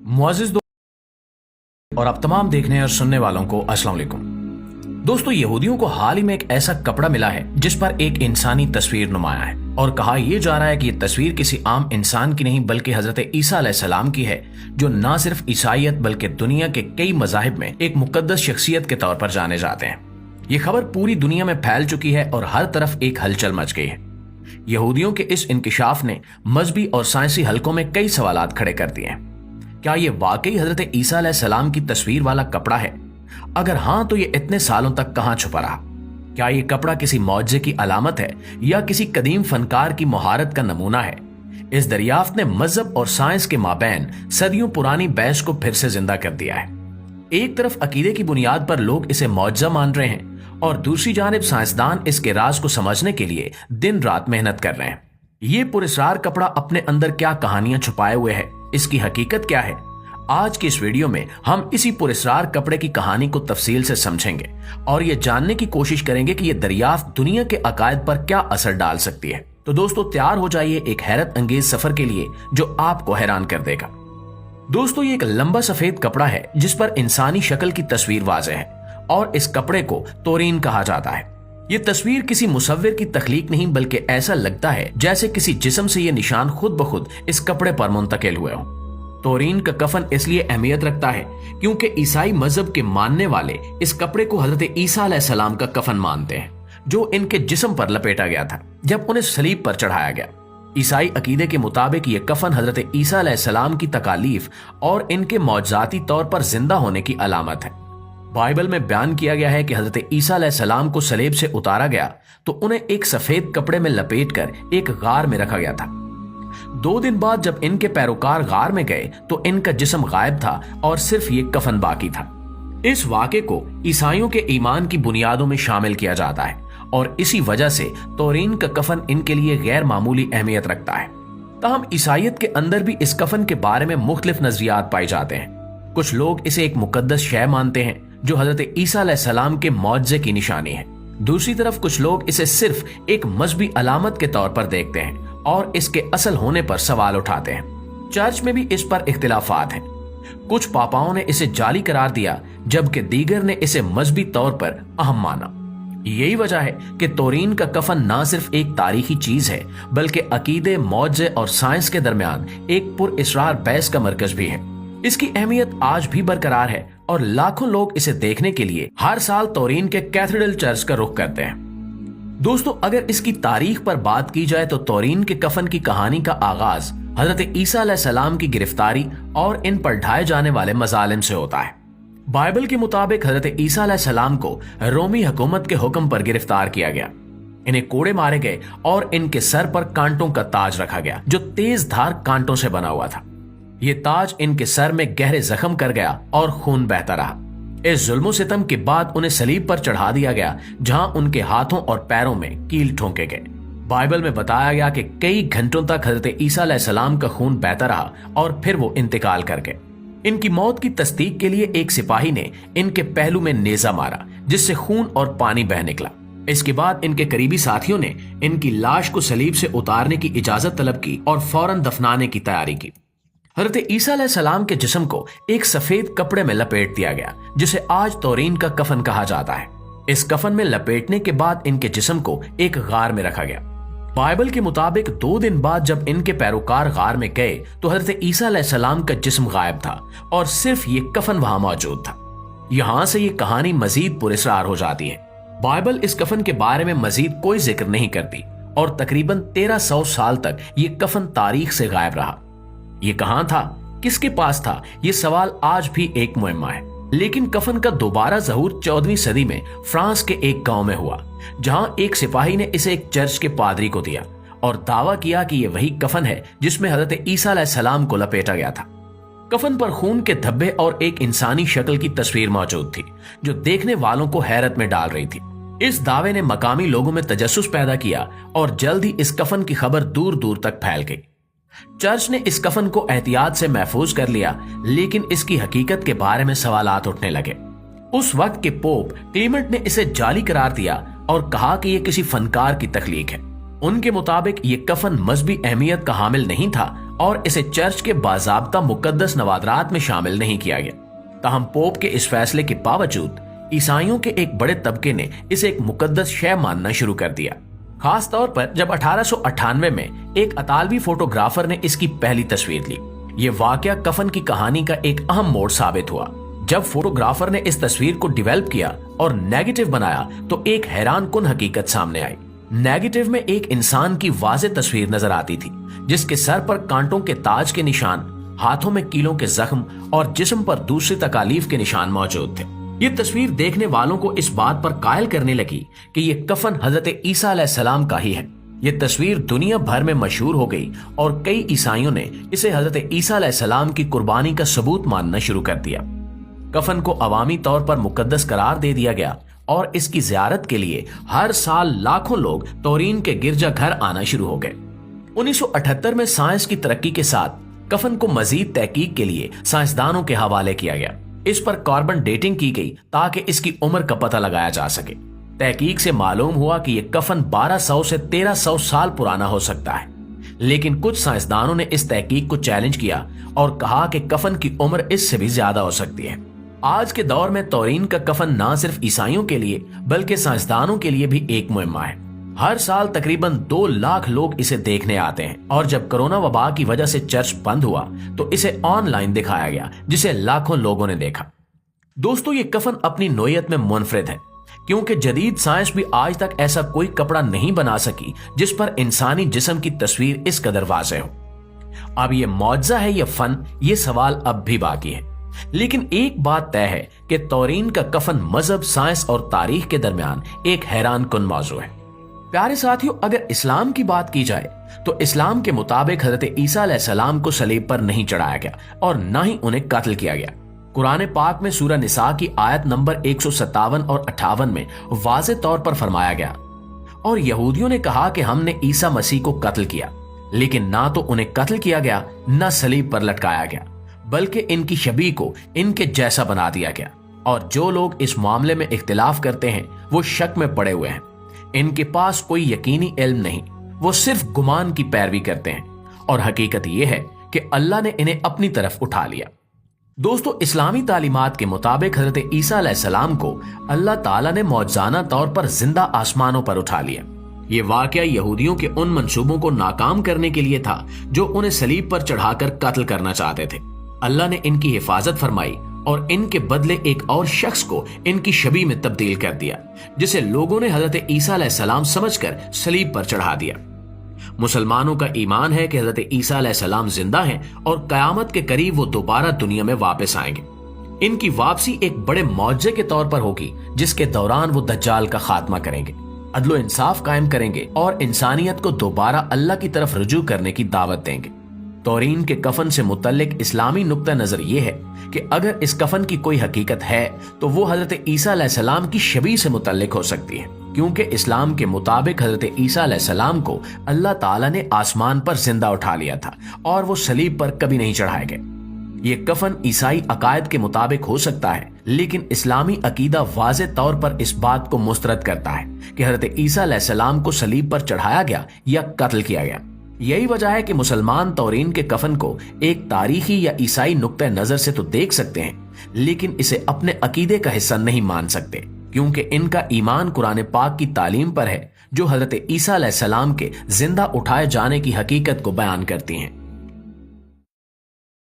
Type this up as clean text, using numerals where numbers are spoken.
मुअज़्ज़िज़ और अब तमाम देखने और सुनने वालों को अस्सलाम वालेकुम। दोस्तों, यहूदियों को हाल ही में एक ऐसा कपड़ा मिला है जिस पर एक इंसानी तस्वीर नुमाया है और कहा यह जा रहा है कि यह तस्वीर किसी आम इंसान की नहीं बल्कि हजरत ईसा अलैहिस्सलाम की है, जो न सिर्फ ईसाईयत बल्कि दुनिया के कई मज़ाहिब में एक मुकद्दस शख्सियत के तौर पर जाने जाते हैं। ये खबर पूरी दुनिया में फैल चुकी है और हर तरफ एक हलचल मच गई है। यहूदियों के इस इंकिशाफ ने मजहबी और साइंसी हलकों में कई सवालात खड़े कर दिए हैं। क्या ये वाकई हजरत ईसा अलैहिस्सलाम की तस्वीर वाला कपड़ा है? अगर हाँ, तो ये इतने सालों तक कहां छुपा रहा? क्या ये कपड़ा किसी मौजज़े की अलामत है या किसी कदीम फनकार की महारत का नमूना है? इस दरियाफ्त ने मजहब और साइंस के माबैन सदियों पुरानी बहस को फिर से जिंदा कर दिया है। एक तरफ अकीदे की बुनियाद पर लोग इसे मौजज़ा मान रहे हैं और दूसरी जानिब साइंसदान इसके राज को समझने के लिए दिन रात मेहनत कर रहे हैं। ये पुरस्कार कपड़ा अपने अंदर क्या कहानियां छुपाए हुए है, इसकी हकीकत क्या है? आज की इस वीडियो में हम इसी पुरस्कार कपड़े की कहानी को तफसील से समझेंगे और ये जानने की कोशिश करेंगे कि ये दरियाफ्त दुनिया के अकायद पर क्या असर डाल सकती है। तो दोस्तों, तैयार हो जाइए एक हैरत अंगेज सफर के लिए जो आपको हैरान कर देगा। दोस्तों, ये एक लंबा सफेद कपड़ा है जिस पर इंसानी शक्ल की तस्वीर वाज़ेह है और इस कपड़े को तोरीन कहा जाता है। ये तस्वीर किसी मुसव्विर की तख्लीक नहीं बल्कि ऐसा लगता है जैसे किसी जिस्म से ये निशान खुद ब खुद इस कपड़े पर मुंतकिल हुए हों। तोरीन का कफन इसलिए अहमियत रखता है क्योंकि ईसाई मजहब के मानने वाले इस कपड़े को हजरत ईसा अलैहिस्सलाम का कफन मानते हैं, जो इनके जिस्म पर लपेटा गया था जब उन्हें सलीब पर चढ़ाया गया। ईसाई अकीदे के मुताबिक ये कफन हजरत ईसा अलैहिस्सलाम की तकालीफ और इनके मौजज़ाती तौर पर जिंदा होने की अलामत है। बाइबल में बयान किया गया है कि हजरत ईसा अलैहिस्सलाम को सलीब से उतारा गया तो उन्हें एक सफेद कपड़े में लपेटकर एक गार में रखा गया था। 2 दिन बाद जब इनके पैरोकार गार में गए तो इनका जिस्म गायब था और सिर्फ ये कफन बाकी था। इस वाक़े को ईसाइयों के ईमान की बुनियादों में शामिल किया जाता है और इसी वजह से तोरीन का कफन इनके लिए गैर मामूली अहमियत रखता है। ताहम ईसाइयत के अंदर भी इस कफन के बारे में मुख्तलिफ नजरियात पाए जाते हैं। कुछ लोग इसे एक मुकद्दस शय मानते हैं जो हजरत ईसा अलैहिस्सलाम के मौजज़े की निशानी है। दूसरी तरफ कुछ लोग इसे सिर्फ एक मजहबी अलामत के तौर पर देखते हैं और इसके असल होने पर सवाल उठाते हैं। चर्च में भी इस पर इख्तिलाफात हैं। कुछ पापाओं ने इसे जाली करार दिया जबकि दीगर ने इसे मजहबी तौर पर अहम माना। यही वजह है कि तोरीन का कफन ना सिर्फ एक तारीखी चीज है बल्कि अकीदे, मौजज़े और साइंस के दरमियान एक पुरअसरार बहस का मरकज भी है। इसकी अहमियत आज भी बरकरार है और लाखों लोग इसे देखने के लिए हर साल तोरीन के कैथेड्रल चर्च का रुख करते हैं। दोस्तों, अगर इसकी तारीख पर बात की जाए तो तोरीन के कफन की कहानी का आगाज हजरत ईसा अलैहिस्सलाम की गिरफ्तारी और इन पर ढाए जाने वाले मजालिम से होता है। बाइबल के मुताबिक हजरत ईसा अलैहिस्सलाम को रोमी हुकूमत के हुक्म पर गिरफ्तार किया गया। इन्हें कोड़े मारे गए और इनके सर पर कांटों का ताज रखा गया जो तेज धार कांटों से बना हुआ था। ये ताज इनके सर में गहरे जख्म कर गया और खून बहता रहा। इस जुल्म सितम के बाद उन्हें सलीब पर चढ़ा दिया गया जहां उनके हाथों और पैरों में कील ठोंके गए। बाइबल में बताया गया कि कई घंटों तक हजरत ईसा अलैहिस्सलाम का खून बहता रहा और फिर वो इंतकाल कर गए। इनकी मौत की तस्दीक के लिए एक सिपाही ने इनके पहलू में नेजा मारा जिससे खून और पानी बह निकला। इसके बाद इनके करीबी साथियों ने इनकी लाश को सलीब से उतारने की इजाजत तलब की और फौरन दफनाने की तैयारी की। हजरत ईसा अलैहिस्सलाम के जिस्म को एक सफेद कपड़े में लपेट दिया गया जिसे आज तोरीन का कफन कहा जाता है। इस कफन में लपेटने के बाद इनके जिस्म को एक गार में रखा गया। बाइबल के मुताबिक 2 दिन बाद जब इनके पैरोकार गार में गए तो हजरत ईसा अलैहिस्सलाम का जिस्म गायब था और सिर्फ ये कफन वहां मौजूद था। यहां से ये कहानी मजीद पुरअसरार हो जाती है। बाइबल इस कफन के बारे में मजीद कोई जिक्र नहीं करती और तकरीबन 1300 साल तक ये कफन तारीख से गायब रहा। ये कहां था, किसके पास था, ये सवाल आज भी एक मुअम्मा है। लेकिन कफन का दोबारा ज़हूर 14वीं सदी में फ्रांस के एक गांव में हुआ जहां एक सिपाही ने इसे एक चर्च के पादरी को दिया और दावा किया कि यह वही कफन है जिसमें हजरत ईसा अलैहिस्सलाम को लपेटा गया था। कफन पर खून के धब्बे और एक इंसानी शक्ल की तस्वीर मौजूद थी जो देखने वालों को हैरत में डाल रही थी। इस दावे ने मकामी लोगों में तजस्सुस पैदा किया और जल्द ही इस कफन की खबर दूर दूर तक फैल गई। चर्च ने इस कफन को एहतियात से महफूज कर लिया लेकिन इसकी हकीकत के बारे में सवालात उठने लगे। उस वक्त के पोप क्लीमेंट ने इसे जाली करार दिया और कहा कि यह किसी फनकार की तख्लीक है। उनके मुताबिक ये कफन मजहबी अहमियत का हामिल नहीं था और इसे चर्च के बाज़ाब्ता मुकद्दस नवादरात में शामिल नहीं किया गया। ताहम पोप के इस फैसले के बावजूद ईसाइयों के एक बड़े तबके ने इसे एक मुकद्दस शय मानना शुरू कर दिया, खास तौर पर जब 1898 में एक अतालवी फोटोग्राफर ने इसकी पहली तस्वीर ली। ये वाकया कफन की कहानी का एक अहम मोड़ साबित हुआ। जब फोटोग्राफर ने इस तस्वीर को डेवलप किया और नेगेटिव बनाया तो एक हैरानकुन हकीकत सामने आई। नेगेटिव में एक इंसान की वाज़ेह तस्वीर नजर आती थी, जिसके सर पर कांटों के ताज के निशान, हाथों में कीलों के जख्म और जिस्म पर दूसरी तकालीफ के निशान मौजूद थे। ये तस्वीर देखने वालों को इस बात पर कायल करने लगी कि ये कफन हजरत ईसा अलैहिस्सलाम का ही है। ये तस्वीर दुनिया भर में मशहूर हो गई और कई ईसाइयों ने इसे हजरत ईसा अलैहिस्सलाम की कुर्बानी का सबूत मानना शुरू कर दिया। कफन को अवामी तौर पर मुकद्दस करार दे दिया गया और इसकी ज़ियारत के लिए हर साल लाखों लोग तौरीन के गिरजा घर आना शुरू हो गए। 1978 में साइंस की तरक्की के साथ कफन को मजीद तहकीक के लिए साइंसदानों के हवाले किया गया। इस पर कार्बन डेटिंग की गई ताकि इसकी उम्र का पता लगाया जा सके। तहकीक से मालूम हुआ कि यह कफन 1200 से 1300 साल पुराना हो सकता है, लेकिन कुछ साइंसदानों ने इस तहकीक को चैलेंज किया और कहा कि कफन की उम्र इससे भी ज्यादा हो सकती है। आज के दौर में तौरीन का कफन न सिर्फ ईसाइयों के लिए बल्कि साइंसदानों के लिए भी एक मुहिम्मा है। हर साल तकरीबन 2 लाख लोग इसे देखने आते हैं और जब कोरोना वबा की वजह से चर्च बंद हुआ तो इसे ऑनलाइन दिखाया गया, जिसे लाखों लोगों ने देखा। दोस्तों, ये कफन अपनी नोयत में मुनफरिद है, क्योंकि जदीद साइंस भी आज तक ऐसा कोई कपड़ा नहीं बना सकी जिस पर इंसानी जिस्म की तस्वीर इस कदर वाज़ेह हो। अब ये मौजज़ा है या फन, ये सवाल अब भी बाकी है, लेकिन एक बात तय है कि तौरीन का कफन मजहब, साइंस और तारीख के दरमियान एक हैरानकुन मौजू है। प्यारे साथियों, अगर इस्लाम की बात की जाए तो इस्लाम के मुताबिक हजरत ईसा अलैहिस्सलाम को सलीब पर नहीं चढ़ाया गया और न ही उन्हें कत्ल किया गया। कुरान पाक में सूरह निसा की आयत नंबर 157 और 58 में वाज़ेह तौर पर फरमाया गया, और यहूदियों ने कहा कि हमने ईसा मसीह को कत्ल किया, लेकिन ना तो उन्हें कत्ल किया गया न सलीब पर लटकाया गया, बल्कि इनकी शबीह को इनके जैसा बना दिया गया। और जो लोग इस मामले में इख्तिलाफ करते हैं वो शक में पड़े हुए हैं। इनके पास कोई यकीनी इल्म नहीं, वो सिर्फ गुमान की पैरवी करते हैं, और हकीकत यह है कि अल्लाह ने इन्हें अपनी तरफ उठा लिया। दोस्तों, इस्लामी तालीमात के मुताबिक हजरत ईसा अलैहिस्सलाम को अल्लाह ताला ने मौजज़ाना तौर पर जिंदा आसमानों पर उठा लिया। ये वाकया यहूदियों के उन मंसूबों को नाकाम करने के लिए था जो उन्हें सलीब पर चढ़ाकर कत्ल करना चाहते थे। अल्लाह ने इनकी हिफाजत फरमाई और इनके बदले एक और शख्स को इनकी शबीह में तब्दील कर दिया, जिसे लोगों ने हजरत ईसा अलैहिस्सलाम समझकर सलीब पर चढ़ा दिया। मुसलमानों का ईमान है कि हजरत ईसा अलैहिस्सलाम जिंदा हैं और कयामत के करीब वो दोबारा दुनिया में वापस आएंगे। इनकी वापसी एक बड़े मौजज़े के तौर पर होगी, जिसके दौरान वो दज्जाल का खात्मा करेंगे, अदलो इंसाफ कायम करेंगे और इंसानियत को दोबारा अल्लाह की तरफ रुजू करने की दावत देंगे। तौरीन के कफन से मुतल्लिक इस्लामी नुक्ता नजर ये है कि अगर इस कफन की कोई हकीकत है तो वो हजरत ईसा अलैहिस्सलाम की शबीह से मुतल्लिक हो सकती है, क्योंकि इस्लाम के मुताबिक हजरत ईसा अलैहिस्सलाम को अल्लाह ताला ने आसमान पर जिंदा उठा लिया था और वो सलीब पर कभी नहीं चढ़ाए गए। ये कफन ईसाई अकायद के मुताबिक हो सकता है, लेकिन इस्लामी अकीदा वाज़ेह तौर पर इस बात को मुस्तरद करता है कि हजरत ईसा अलैहिस्सलाम को सलीब पर चढ़ाया गया या कत्ल किया गया। यही वजह है कि मुसलमान तौरीन के कफन को एक तारीखी या ईसाई नुक्ते नजर से तो देख सकते हैं, लेकिन इसे अपने अकीदे का हिस्सा नहीं मान सकते, क्योंकि इनका ईमान कुरान पाक की तालीम पर है जो हजरत ईसा अलैहिस्सलाम के जिंदा उठाए जाने की हकीकत को बयान करती हैं।